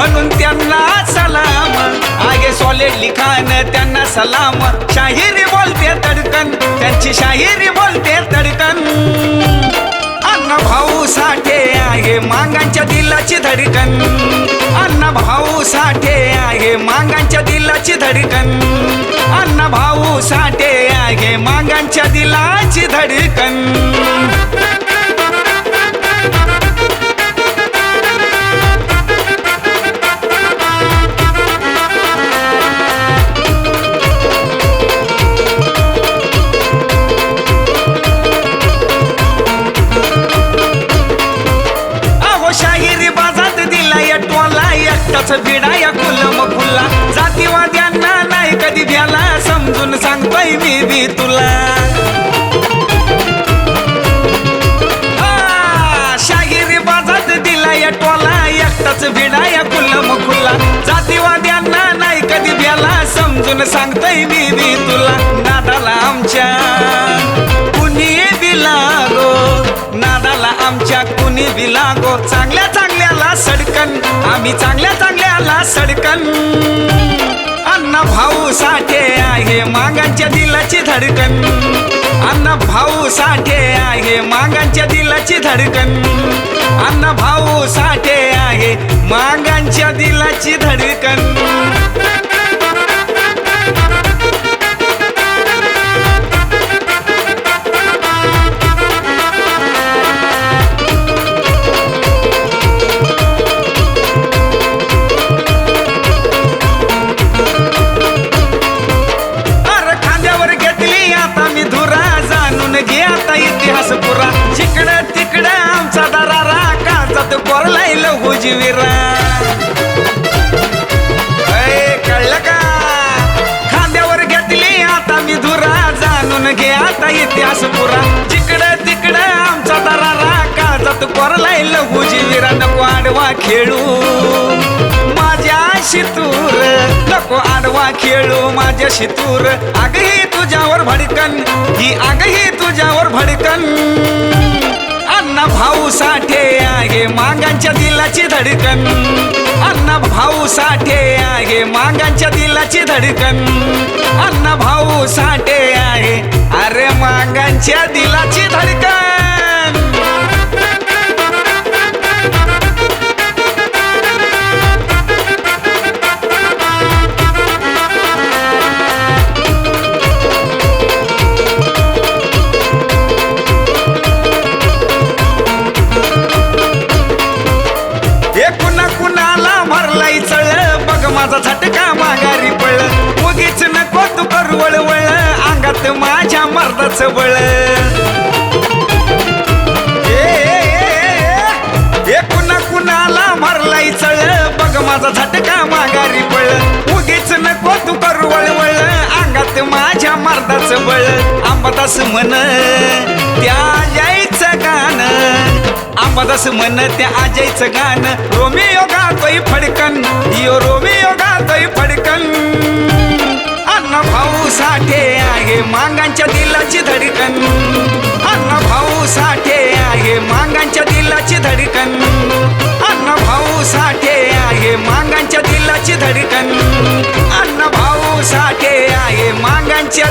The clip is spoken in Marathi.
म्हणून त्यांना सलाम. आगे सॉलिड लिखाण त्यांना सलाम. शाहिरी बोलते तडकन, त्यांची शाहिरी बोलते तडकन. अण्णा भाऊ साठे आहे मांगांच्या दिलाची धडकन. अण्णा भाऊ साठे आहे मांगांच्या दिलाची धडकन. अण्णा भाऊ साठे आहे मांगांच्या दिलाची धडकन. भिडा या कुलम फुल्ला. जातीवाद्यांना नाही कधी भ्याला, समजून सांगतोय मी बी तुला. शाहिरी बाजात दिला या टोला, एकटाच भिडा या कुलम फुल्ला. जातीवाद्यांना नाही कधी भ्याला, समजून सांगतोय मी बी तुला. नादाला आमच्या कुणी बी लागो, नादाला आमच्या कुणी बी लागो. चांगल्या चांगल्याला सडकन, आम्ही चांगल्या चांगल्याला सडकन. अण्णा भाऊ साठे आहे मांगांच्या दिलाची धडकन. अण्णा भाऊ साठे आहे मांगांच्या दिलाची धडकन. अण्णा भाऊ साठे आहे मांगांच्या दिलाची धडकन. इतिहास पुरा जिकडं तिकडं आमचा दरारा, काळजात कोरलाय लहुजीविरा. कळलं का? खांद्यावर घेतली आता मी धुरा, जाणून घे आता इतिहास पुरा. जिकडं तिकडं आमचा दरारा, काळजात कोरलाय लहुजीविरा. नको आडवा खेळू माझ्या शितूर, नको आडवा खेळू माझ्या शितूर. आगही तुझ्यावर भडकन, ही आगही तुझ्यावर भडकन. अण्णा भाऊ साठे आहे मांगांच्या दिलाची धडकन. अण्णा भाऊ साठे आहे मांगांच्या दिलाची धडकन. अण्णा भाऊ साठे आहे अरे मांगांच्या दिलाची धडकन. माझा झटका माघारी पळ, उगीच नको तू करू वळवळ, अंगात माझ्या मर्दाचं बळ. कुणा कुणाला मारलाय चळ, बघ माझा झटका माघारी पळ, उगीच नको तू करू वळवळ, अंगात माझ्या मर्दाचं बळ. अंबादास म्हण त्या आजाईचं गाणं, अंबादास म्हण त्या आजाईचं गाणं. रोमियो गातोय फडकन, यो रोमियो गातोय फडकन. अण्णा भाऊ साठे आहे मांगांच्या दिलाची धडकन. अण्णा भाऊ साठे आहे मांगांच्या दिलाची धडकन. अण्णा भाऊ साठे आहे मांगांच्या दिलाची धडकन. अण्णा भाऊ साठे आहे मांगांच्या